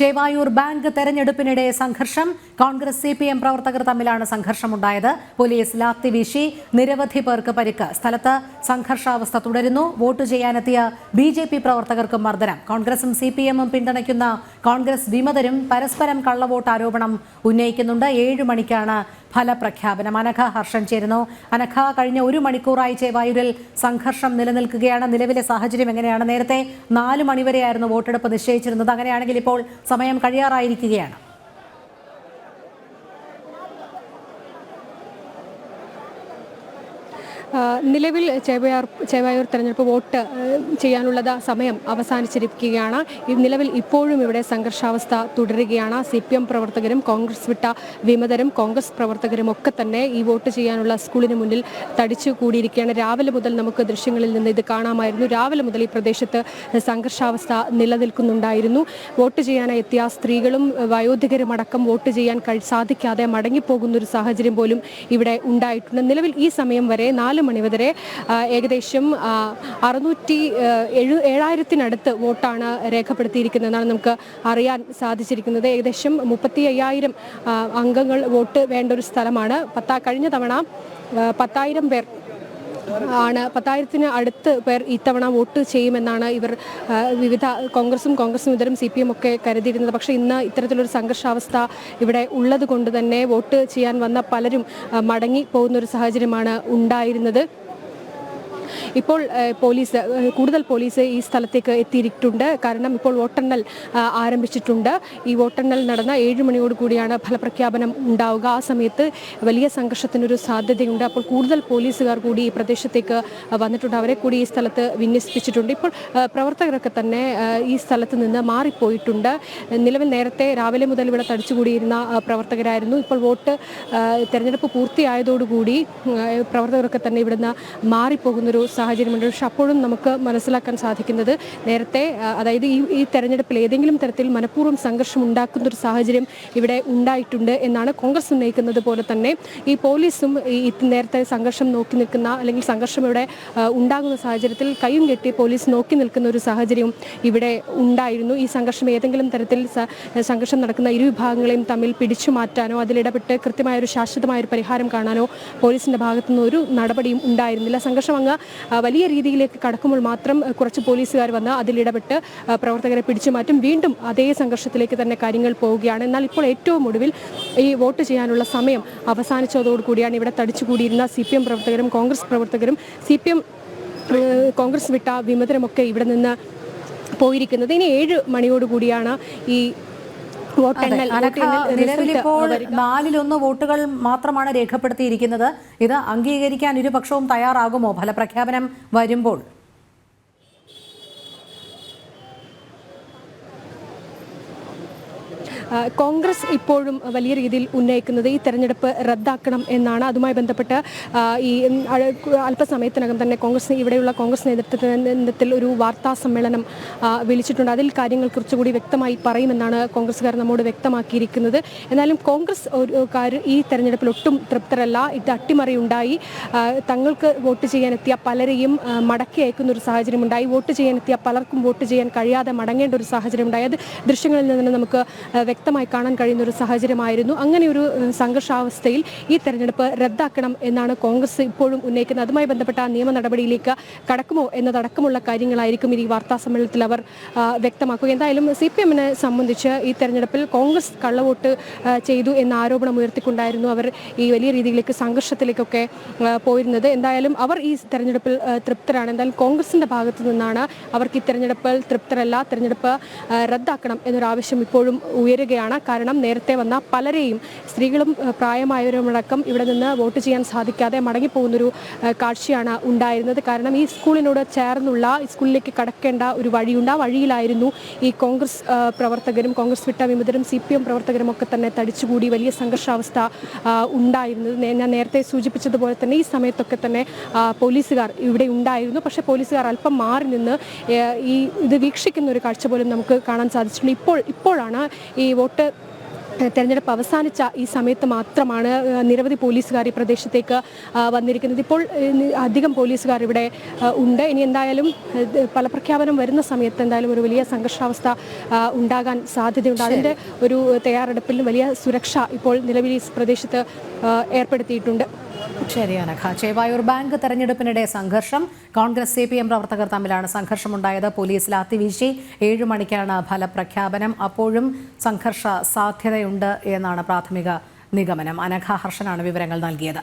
Chevayur bank തെരഞ്ഞെടുപ്പിനിടെ സംഘർഷം. Congress CPM പ്രവർത്തകർ തമ്മിലാണ് സംഘർഷമുണ്ടായത്. പോലീസ് ലാത്തി വീശി, നിരവധി പേർക്ക് പരിക്ക്. സ്ഥലത്ത് സംഘർഷാവസ്ഥ തുടരുന്നു. വോട്ട് ചെയ്യാനെത്തിയ BJP പ്രവർത്തകർക്കും മർദ്ദനം. കോൺഗ്രസും CPM പിന്തുണയ്ക്കുന്ന കോൺഗ്രസ് വിമതരും പരസ്പരം കള്ളവോട്ട് ആരോപണം ഉന്നയിക്കുന്നുണ്ട്. 7 മണിക്കാണ് ഫലപ്രഖ്യാപനം. അനഘ ഹർഷൻ ചേരുന്നു. അനഘ, കഴിഞ്ഞ 1 മണിക്കൂറായി ചേവായൂരിൽ സംഘർഷം നിലനിൽക്കുകയാണ്. നിലവിലെ സാഹചര്യം എങ്ങനെയാണ്? നേരത്തെ 4 മണിവരെയായിരുന്നു വോട്ടെടുപ്പ് നിശ്ചയിച്ചിരുന്നത്. അങ്ങനെയാണെങ്കിൽ ഇപ്പോൾ സമയം കഴിയാറായിരിക്കുകയാണ്. നിലവിൽ ചേവായൂർ തെരഞ്ഞെടുപ്പ് വോട്ട് ചെയ്യാനുള്ളത് സമയം അവസാനിച്ചിരിക്കുകയാണ്. നിലവിൽ ഇപ്പോഴും ഇവിടെ സംഘർഷാവസ്ഥ തുടരുകയാണ്. CPM പ്രവർത്തകരും കോൺഗ്രസ് വിട്ട വിമതരും കോൺഗ്രസ് പ്രവർത്തകരും ഒക്കെ തന്നെ ഈ വോട്ട് ചെയ്യാനുള്ള സ്കൂളിന് മുന്നിൽ തടിച്ചു കൂടിയിരിക്കുകയാണ്. രാവിലെ മുതൽ നമുക്ക് ദൃശ്യങ്ങളിൽ നിന്ന് ഇത് കാണാമായിരുന്നു. രാവിലെ മുതൽ ഈ പ്രദേശത്ത് സംഘർഷാവസ്ഥ നിലനിൽക്കുന്നുണ്ടായിരുന്നു. വോട്ട് ചെയ്യാനായി എത്തിയ സ്ത്രീകളും വയോധികരുമടക്കം വോട്ട് ചെയ്യാൻ സാധിക്കാതെ മടങ്ങിപ്പോകുന്ന ഒരു സാഹചര്യം പോലും ഇവിടെ ഉണ്ടായിട്ടുണ്ട്. നിലവിൽ ഈ സമയം വരെ 4 മണി വരെ ഏകദേശം 7,000-ത്തിനടുത്ത് വോട്ടാണ് രേഖപ്പെടുത്തിയിരിക്കുന്നതെന്നാണ് നമുക്ക് അറിയാൻ സാധിച്ചിരിക്കുന്നത്. ഏകദേശം 35,000 അംഗങ്ങൾ വോട്ട് വേണ്ട ഒരു സ്ഥലമാണ്. കഴിഞ്ഞ തവണ 10,000 പേർ 10,000-ന് അടുത്ത് പേർ ഇത്തവണ വോട്ട് ചെയ്യുമെന്നാണ് ഇവർ വിവിധ കോൺഗ്രസും വിമതരും CPM ഒക്കെ കരുതിയിരുന്നത്. പക്ഷേ ഇന്ന് ഇത്തരത്തിലൊരു സംഘർഷാവസ്ഥ ഇവിടെ ഉള്ളത് കൊണ്ട് തന്നെ വോട്ട് ചെയ്യാൻ വന്ന പലരും മടങ്ങി പോകുന്ന ഒരു സാഹചര്യമാണ് ഉണ്ടായിരുന്നത്. ഇപ്പോൾ കൂടുതൽ പോലീസ് ഈ സ്ഥലത്തേക്ക് എത്തിയിട്ടുണ്ട്. കാരണം ഇപ്പോൾ വോട്ടെണ്ണൽ ആരംഭിച്ചിട്ടുണ്ട്. ഈ വോട്ടെണ്ണൽ നടന്ന 7 മണിയോട് കൂടിയാണ് ഫലപ്രഖ്യാപനം ഉണ്ടാവുക. ആ സമയത്ത് വലിയ സംഘർഷത്തിനൊരു സാധ്യതയുണ്ട്. അപ്പോൾ കൂടുതൽ പോലീസുകാർ കൂടി ഈ പ്രദേശത്തേക്ക് വന്നിട്ടുണ്ട്. അവരെ കൂടി ഈ സ്ഥലത്ത് വിന്യസിപ്പിച്ചിട്ടുണ്ട്. ഇപ്പോൾ പ്രവർത്തകരൊക്കെ തന്നെ ഈ സ്ഥലത്ത് നിന്ന് മാറിപ്പോയിട്ടുണ്ട്. നിലവിൽ നേരത്തെ രാവിലെ മുതൽ ഇവിടെ തടിച്ചുകൂടിയിരുന്ന പ്രവർത്തകരായിരുന്നു. ഇപ്പോൾ തെരഞ്ഞെടുപ്പ് പൂർത്തിയായതോടുകൂടി പ്രവർത്തകരൊക്കെ തന്നെ ഇവിടുന്ന് മാറിപ്പോകുന്നൊരു സാഹചര്യമുണ്ട്. പക്ഷെ അപ്പോഴും നമുക്ക് മനസ്സിലാക്കാൻ സാധിക്കുന്നത് നേരത്തെ, അതായത് ഈ തെരഞ്ഞെടുപ്പിൽ ഏതെങ്കിലും തരത്തിൽ മനഃപൂർവ്വം സംഘർഷം ഉണ്ടാക്കുന്ന ഒരു സാഹചര്യം ഇവിടെ ഉണ്ടായിട്ടുണ്ട് എന്നാണ് കോൺഗ്രസ് ഉന്നയിക്കുന്നത്. പോലെ തന്നെ ഈ പോലീസും നേരത്തെ സംഘർഷം നോക്കി നിൽക്കുന്ന, അല്ലെങ്കിൽ സംഘർഷം ഇവിടെ ഉണ്ടാകുന്ന സാഹചര്യത്തിൽ കയ്യും കെട്ടി പോലീസ് നോക്കി നിൽക്കുന്ന ഒരു സാഹചര്യവും ഇവിടെ ഉണ്ടായിരുന്നു. ഈ സംഘർഷം ഏതെങ്കിലും തരത്തിൽ സംഘർഷം നടക്കുന്ന ഇരു വിഭാഗങ്ങളെയും തമ്മിൽ പിടിച്ചു മാറ്റാനോ അതിലിടപെട്ട് കൃത്യമായൊരു ശാശ്വതമായൊരു പരിഹാരം കാണാനോ പോലീസിന്റെ ഭാഗത്തുനിന്ന് ഒരു നടപടിയും ഉണ്ടായിരുന്നില്ല. സംഘർഷം അങ്ങ് വലിയ രീതിയിലേക്ക് കടക്കുമ്പോൾ മാത്രം കുറച്ച് പോലീസുകാർ വന്ന് അതിലിടപെട്ട് പ്രവർത്തകരെ പിടിച്ചു മാറ്റും. വീണ്ടും അതേ സംഘർഷത്തിലേക്ക് തന്നെ കാര്യങ്ങൾ പോവുകയാണ്. എന്നാൽ ഇപ്പോൾ ഏറ്റവും ഒടുവിൽ ഈ വോട്ട് ചെയ്യാനുള്ള സമയം അവസാനിച്ചതോടുകൂടിയാണ് ഇവിടെ തടിച്ചുകൂടിയിരുന്ന CPM പ്രവർത്തകരും കോൺഗ്രസ് പ്രവർത്തകരും കോൺഗ്രസ് വിട്ട വിമതരുമൊക്കെ ഇവിടെ നിന്ന് പോയിരിക്കുന്നത്. ഇനി 7 മണിയോടുകൂടിയാണ് ഈ നിലവിലിപ്പോൾ 4-1 വോട്ടുകൾ മാത്രമാണ് രേഖപ്പെടുത്തിയിരിക്കുന്നത്. ഇത് അംഗീകരിക്കാൻ ഇരുപക്ഷവും തയ്യാറാകുമോ ഫലപ്രഖ്യാപനം വരുമ്പോൾ? കോൺഗ്രസ് ഇപ്പോഴും വലിയ രീതിയിൽ ഉന്നയിക്കുന്നത് ഈ തെരഞ്ഞെടുപ്പ് റദ്ദാക്കണം എന്നാണ്. അതുമായി ബന്ധപ്പെട്ട് ഈ അല്പസമയത്തിനകം തന്നെ ഇവിടെയുള്ള കോൺഗ്രസ് നേതൃത്വത്തിൽ ഒരു വാർത്താ സമ്മേളനം വിളിച്ചിട്ടുണ്ട്. അതിൽ കാര്യങ്ങൾ കുറച്ചുകൂടി വ്യക്തമായി പറയുമെന്നാണ് കോൺഗ്രസ്സുകാർ നമ്മോട് വ്യക്തമാക്കിയിരിക്കുന്നത്. എന്നാലും കോൺഗ്രസ് ഈ തെരഞ്ഞെടുപ്പിൽ ഒട്ടും തൃപ്തരല്ല. ഇത് അട്ടിമറിയുണ്ടായി. തങ്ങൾക്ക് വോട്ട് ചെയ്യാനെത്തിയ പലരെയും മടക്കി അയക്കുന്ന ഒരു സാഹചര്യം ഉണ്ടായി. വോട്ട് ചെയ്യാനെത്തിയ പലർക്കും വോട്ട് ചെയ്യാൻ കഴിയാതെ മടങ്ങേണ്ട ഒരു സാഹചര്യം ഉണ്ടായി. അത് ദൃശ്യങ്ങളിൽ നിന്ന് നമുക്ക് വ്യക്തമായി കാണാൻ കഴിയുന്ന ഒരു സാഹചര്യമായിരുന്നു. അങ്ങനെ ഒരു സംഘർഷാവസ്ഥയിൽ ഈ തെരഞ്ഞെടുപ്പ് റദ്ദാക്കണം എന്നാണ് കോൺഗ്രസ് ഇപ്പോഴും ഉന്നയിക്കുന്നത്. അതുമായി ബന്ധപ്പെട്ട നിയമ നടപടിയിലേക്ക് കടക്കുമോ എന്നതടക്കമുള്ള കാര്യങ്ങളായിരിക്കും ഈ വാർത്താ സമ്മേളനത്തിൽ അവർ വ്യക്തമാക്കുക. എന്തായാലും CPM-നെ സംബന്ധിച്ച് ഈ തെരഞ്ഞെടുപ്പിൽ കോൺഗ്രസ് കള്ളവോട്ട് ചെയ്തു എന്ന ആരോപണം ഉയർത്തിക്കൊണ്ടായിരുന്നു അവർ ഈ വലിയ രീതിയിലേക്ക് സംഘർഷത്തിലേക്കൊക്കെ പോയിരുന്നത്. എന്തായാലും അവർ ഈ തെരഞ്ഞെടുപ്പിൽ തൃപ്തരാണ്. എന്തായാലും കോൺഗ്രസിന്റെ ഭാഗത്തു നിന്നാണ് അവർക്ക് ഈ തെരഞ്ഞെടുപ്പിൽ തൃപ്തരല്ല, തെരഞ്ഞെടുപ്പ് റദ്ദാക്കണം എന്നൊരാവശ്യം ഇപ്പോഴും ഉയരുകയാണ്. കാരണം നേരത്തെ വന്ന പലരെയും, സ്ത്രീകളും പ്രായമായവരുമടക്കം ഇവിടെ നിന്ന് വോട്ട് ചെയ്യാൻ സാധിക്കാതെ മടങ്ങിപ്പോകുന്നൊരു കാഴ്ചയാണ് ഉണ്ടായിരുന്നത്. കാരണം ഈ സ്കൂളിനോട് ചേർന്നുള്ള സ്കൂളിലേക്ക് കടക്കേണ്ട ഒരു വഴിയുണ്ട്. ആ വഴിയിലായിരുന്നു ഈ കോൺഗ്രസ് പ്രവർത്തകരും കോൺഗ്രസ് വിട്ട വിമതരും CPM പ്രവർത്തകരും ഒക്കെ തന്നെ തടിച്ചുകൂടി വലിയ സംഘർഷാവസ്ഥ ഉണ്ടായിരുന്നത്. ഞാൻ നേരത്തെ സൂചിപ്പിച്ചതുപോലെ തന്നെ ഈ സമയത്തൊക്കെ തന്നെ പോലീസുകാർ ഇവിടെ ഉണ്ടായിരുന്നു. പക്ഷേ പോലീസുകാർ അല്പം മാറി നിന്ന് ഇത് വീക്ഷിക്കുന്ന ഒരു കാഴ്ച പോലും നമുക്ക് കാണാൻ സാധിച്ചിട്ടുണ്ട്. ഇപ്പോഴാണ് ഈ വോട്ട് തെരഞ്ഞെടുപ്പ് അവസാനിച്ച ഈ സമയത്ത് മാത്രമാണ് നിരവധി പോലീസുകാർ ഈ പ്രദേശത്തേക്ക് വന്നിരിക്കുന്നത്. ഇപ്പോൾ അധികം പോലീസുകാർ ഇവിടെ ഉണ്ട്. ഇനി എന്തായാലും ഫലപ്രഖ്യാപനം വരുന്ന സമയത്ത് എന്തായാലും ഒരു വലിയ സംഘർഷാവസ്ഥ ഉണ്ടാകാൻ സാധ്യതയുണ്ട്. അതിൻ്റെ ഒരു തയ്യാറെടുപ്പിൽ വലിയ സുരക്ഷ ഇപ്പോൾ നിലവിൽ ഈ പ്രദേശത്ത് ഏർപ്പെടുത്തിയിട്ടുണ്ട്. ശരി അനഘ. ചേവായൂർ ബാങ്ക് തെരഞ്ഞെടുപ്പിനിടെ സംഘർഷം. കോൺഗ്രസ് CPM പ്രവർത്തകർ തമ്മിലാണ് സംഘർഷമുണ്ടായത്. പോലീസ് ലാത്തിവീശി. 7 മണിക്കാണ് ഫലപ്രഖ്യാപനം. അപ്പോഴും സംഘർഷ സാധ്യതയുണ്ട് എന്നാണ് പ്രാഥമിക നിഗമനം. അനഘ ഹർഷനാണ് വിവരങ്ങൾ നൽകിയത്.